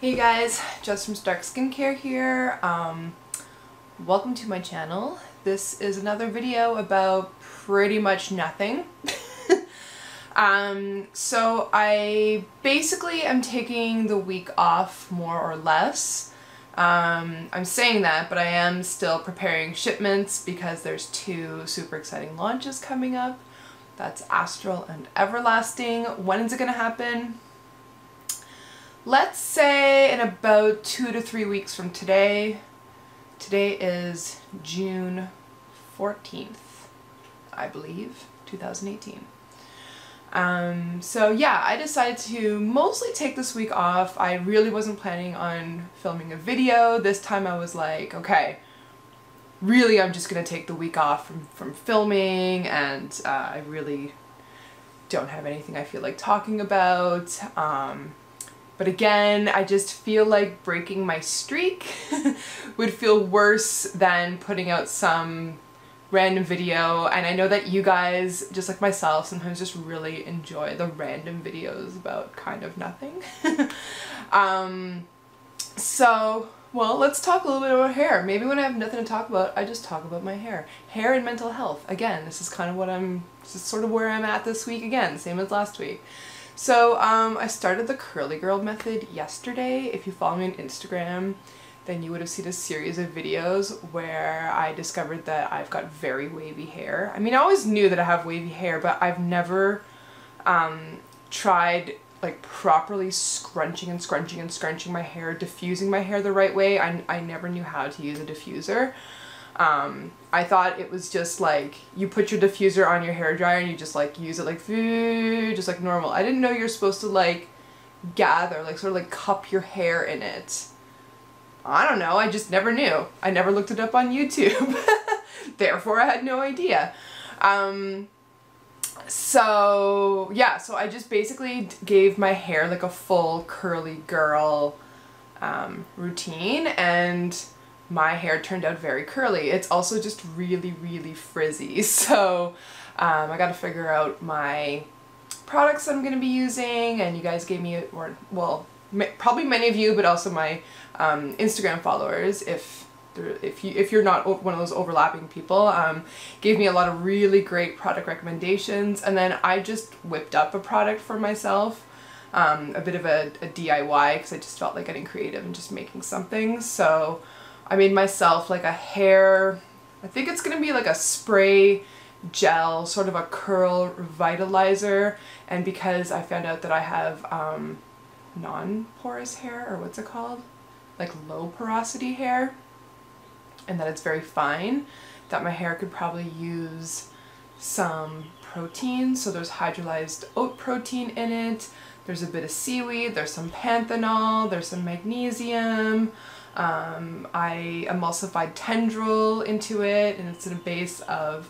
Hey guys, Jess from Stark Skincare here. Welcome to my channel. This is another video about pretty much nothing. So I basically am taking the week off, more or less. I'm saying that, but I am still preparing shipments because there's two super exciting launches coming up. That's Astral and Everlasting. When is it gonna happen? Let's say in about 2 to 3 weeks from today. Today is June 14th, I believe, 2018. So yeah, I decided to mostly take this week off. I really wasn't planning on filming a video. This time I was like, okay, really I'm just gonna take the week off from filming, and I really don't have anything I feel like talking about. But again, I just feel like breaking my streak would feel worse than putting out some random video, and I know that you guys, just like myself, sometimes just really enjoy the random videos about kind of nothing. So, well, let's talk a little bit about hair. Maybe when I have nothing to talk about, I just talk about my hair. Hair and mental health. Again, this is kind of this is sort of where I'm at this week again, same as last week. So I started the curly girl method yesterday. If you follow me on Instagram, then you would have seen a series of videos where I discovered that I've got very wavy hair. I mean, I always knew that I have wavy hair, but I've never tried like properly scrunching my hair, diffusing my hair the right way. I never knew how to use a diffuser. I thought it was just like you put your diffuser on your hairdryer and you just like use it like just like normal. I didn't know you're supposed to like gather, like sort of like cup your hair in it. I don't know, I just never knew. I never looked it up on YouTube. Therefore I had no idea. So yeah, so I just basically gave my hair like a full curly girl routine, and my hair turned out very curly. It's also just really, really frizzy. So I gotta figure out my products I'm gonna be using, and you guys gave me, or well, probably many of you, but also my Instagram followers, if you're not one of those overlapping people, gave me a lot of really great product recommendations, and then I just whipped up a product for myself, a bit of a DIY, because I just felt like getting creative and just making something. So I made myself like a hair, I think it's gonna be like a spray gel, sort of a curl revitalizer, and because I found out that I have non-porous hair, or what's it called? Like low porosity hair, and that it's very fine, that my hair could probably use some protein. So there's hydrolyzed oat protein in it, there's a bit of seaweed, there's some panthenol, there's some magnesium. I emulsified tendril into it, and it's in a base of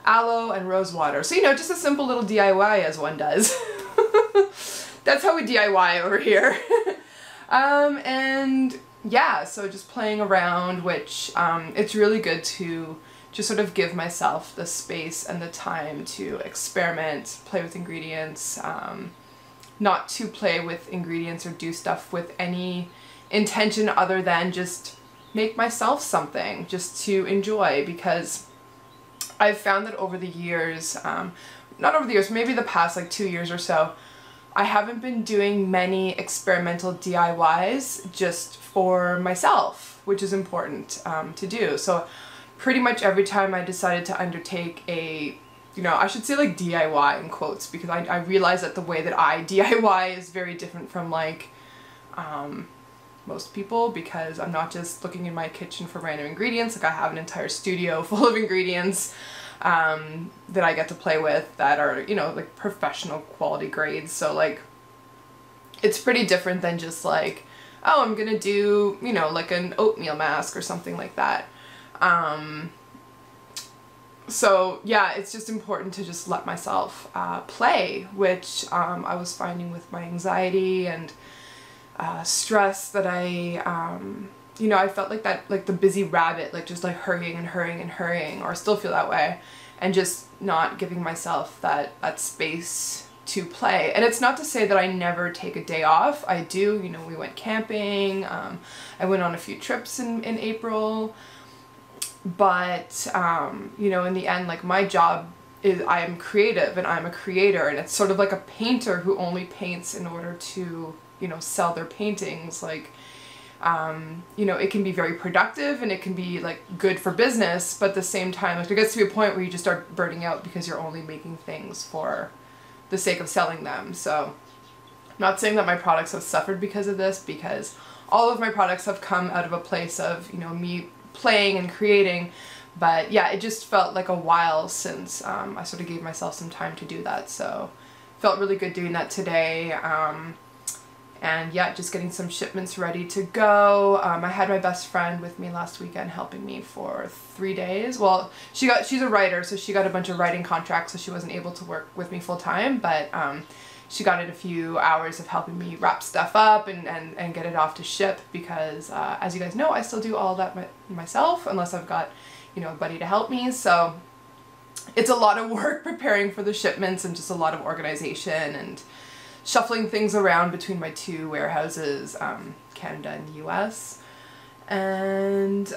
aloe and rose water. So, you know, just a simple little DIY as one does. That's how we DIY over here. And yeah, so just playing around, which it's really good to just sort of give myself the space and the time to experiment, play with ingredients, not to play with ingredients or do stuff with any intention other than just make myself something just to enjoy, because I've found that over the years, not over the years, maybe the past like 2 years or so, I haven't been doing many experimental DIYs just for myself, which is important to do. So pretty much every time I decided to undertake a, you know, I should say like DIY in quotes, because I realize that the way that I DIY is very different from like most people, because I'm not just looking in my kitchen for random ingredients. Like I have an entire studio full of ingredients that I get to play with that are, you know, like professional quality grades. So like it's pretty different than just like, oh, I'm gonna do, you know, like an oatmeal mask or something like that. So yeah, it's just important to just let myself play, which I was finding with my anxiety and stress that you know, I felt like that, like the busy rabbit, like just like hurrying and hurrying and hurrying, or still feel that way, and just not giving myself that space to play. And it's not to say that I never take a day off. I do, you know, we went camping, I went on a few trips in April, but you know, in the end, like my job is, I am creative and I'm a creator, and it's sort of like a painter who only paints in order to, you know, sell their paintings. Like, you know, it can be very productive and it can be like good for business, but at the same time, like, there gets to be a point where you just start burning out because you're only making things for the sake of selling them. So I'm not saying that my products have suffered because of this, because all of my products have come out of a place of, you know, me playing and creating. But yeah, it just felt like a while since I sort of gave myself some time to do that. So felt really good doing that today. And yeah, just getting some shipments ready to go. I had my best friend with me last weekend helping me for 3 days. Well, she's a writer, so she got a bunch of writing contracts, so she wasn't able to work with me full time, but she got in a few hours of helping me wrap stuff up and get it off to ship, because as you guys know, I still do all that myself unless I've got, you know, a buddy to help me. So it's a lot of work preparing for the shipments and just a lot of organization and shuffling things around between my two warehouses, Canada and the US. And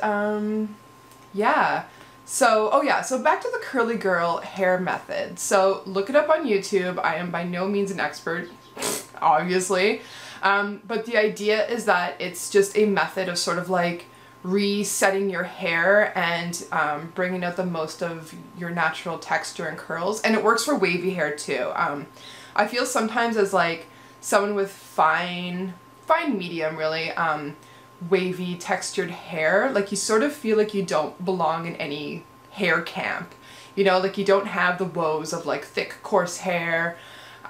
yeah, so, oh yeah, so back to the curly girl hair method. So look it up on YouTube. I am by no means an expert, obviously, but the idea is that it's just a method of sort of like resetting your hair and bringing out the most of your natural texture and curls. And it works for wavy hair too. I feel sometimes as like someone with fine medium really, wavy textured hair, like you sort of feel like you don't belong in any hair camp. You know, like you don't have the woes of like thick, coarse hair.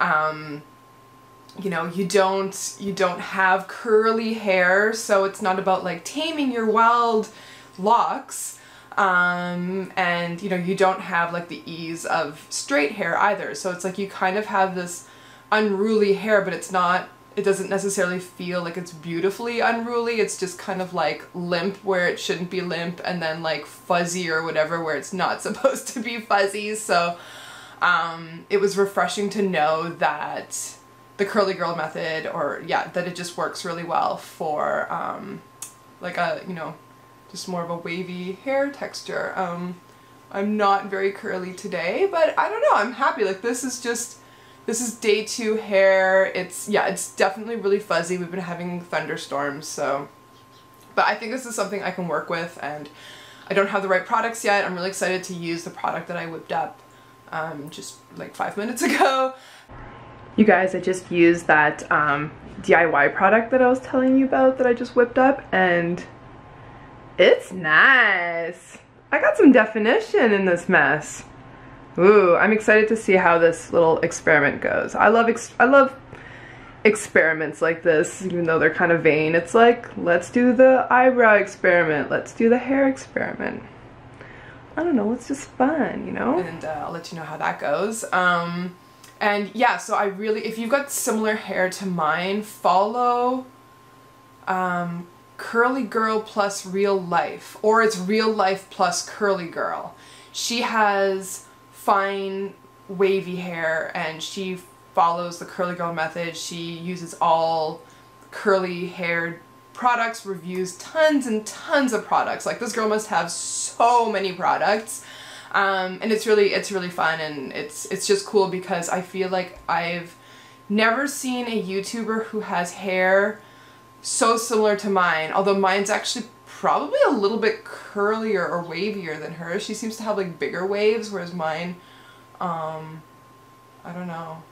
You know, you don't have curly hair, so it's not about like taming your wild locks. And you know, you don't have like the ease of straight hair either, so it's like you kind of have this unruly hair, but it doesn't necessarily feel like it's beautifully unruly. It's just kind of like limp where it shouldn't be limp, and then like fuzzy or whatever where it's not supposed to be fuzzy. So it was refreshing to know that the curly girl method, or yeah, that it just works really well for like a, you know, just more of a wavy hair texture. I'm not very curly today, but I don't know, I'm happy. Like this is day 2 hair. It's definitely really fuzzy. We've been having thunderstorms, so, but I think this is something I can work with, and I don't have the right products yet. I'm really excited to use the product that I whipped up just like 5 minutes ago. You guys, I just used that DIY product that I was telling you about that I just whipped up, and it's nice. I got some definition in this mess. Ooh, I'm excited to see how this little experiment goes. I love experiments like this, even though they're kind of vain. It's like, let's do the eyebrow experiment, let's do the hair experiment. I don't know, it's just fun, you know? And I'll let you know how that goes. And yeah, so I really, if you've got similar hair to mine, follow Curly Girl plus Real Life, or it's Real Life plus Curly Girl. She has fine wavy hair and she follows the Curly Girl method. She uses all curly haired products, reviews tons and tons of products. Like this girl must have so many products. And it's really fun, and it's just cool because I feel like I've never seen a YouTuber who has hair so similar to mine, although mine's actually probably a little bit curlier or wavier than hers. She seems to have like bigger waves, whereas mine, I don't know.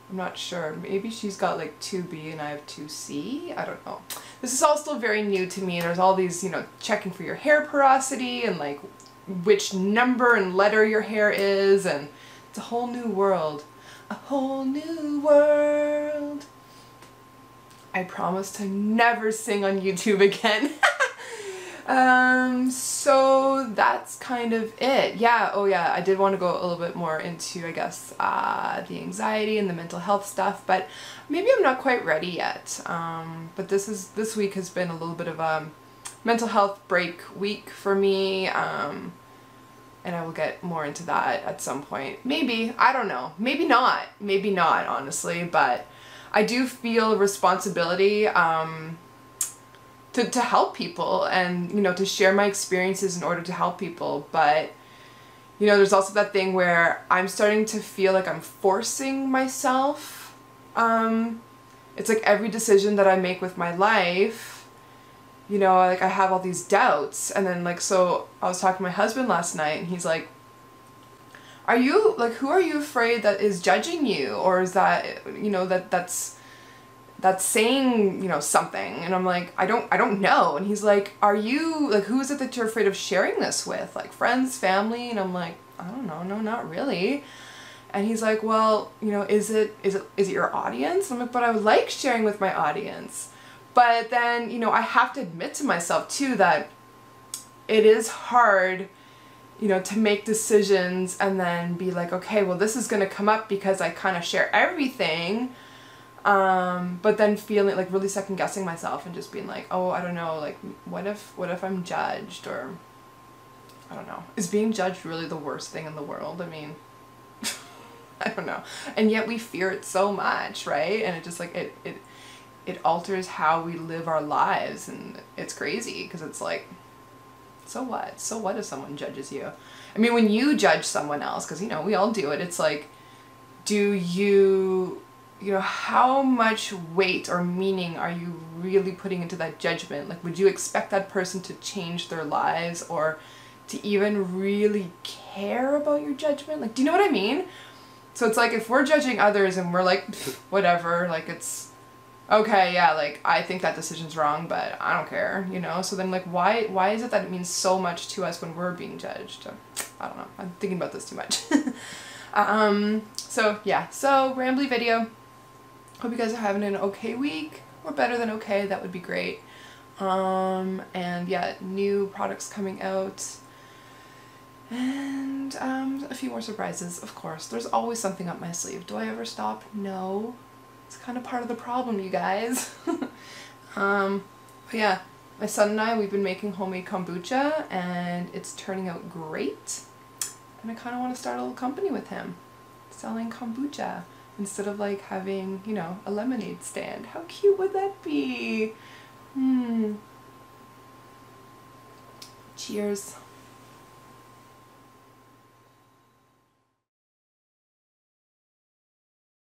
I'm not sure. Maybe she's got like 2B and I have 2C. I don't know. This is all still very new to me. There's all these, you know, checking for your hair porosity and like which number and letter your hair is, and it's a whole new world. A whole new world. I promise to never sing on YouTube again. So that's kind of it. Yeah, oh yeah, I did want to go a little bit more into, I guess, the anxiety and the mental health stuff, but maybe I'm not quite ready yet. But this week has been a little bit of a mental health break week for me, and I will get more into that at some point. Maybe, I don't know, maybe not, honestly, but I do feel responsibility to help people and, you know, to share my experiences in order to help people. But, you know, there's also that thing where I'm starting to feel like I'm forcing myself. It's like every decision that I make with my life, you know, like I have all these doubts. And then like, so I was talking to my husband last night and he's like, are you, like, who are you afraid that is judging you? Or is that, you know, that's saying, you know, something? And I'm like, I don't know. And he's like, are you, like, who is it that you're afraid of sharing this with? Like friends, family? And I'm like, I don't know, no, not really. And he's like, well, you know, is it your audience? And I'm like, but I would like sharing with my audience. But then, you know, I have to admit to myself too that it is hard, you know, to make decisions and then be like, okay, well, this is going to come up because I kind of share everything. But then feeling like really second guessing myself and just being like, oh, I don't know, like, what if I'm judged? Or I don't know. Is being judged really the worst thing in the world? I mean, I don't know. And yet we fear it so much, right? And it just like, it alters how we live our lives, and it's crazy because it's like, so what? So what if someone judges you? I mean, when you judge someone else, because, you know, we all do it, it's like, do you know, how much weight or meaning are you really putting into that judgment? Like, would you expect that person to change their lives or to even really care about your judgment? Like, do you know what I mean? So it's like, if we're judging others and we're like, whatever, like, it's okay, yeah, like, I think that decision's wrong, but I don't care, you know? So then, like, why is it that it means so much to us when we're being judged? I don't know. I'm thinking about this too much. So, yeah. So, rambly video. Hope you guys are having an okay week, or better than okay. That would be great. And, yeah, new products coming out. And, a few more surprises, of course. There's always something up my sleeve. Do I ever stop? No. It's kind of part of the problem, you guys. But yeah, my son and I, we've been making homemade kombucha, and it's turning out great. And I kind of want to start a little company with him, selling kombucha, instead of like having, you know, a lemonade stand. How cute would that be? Cheers.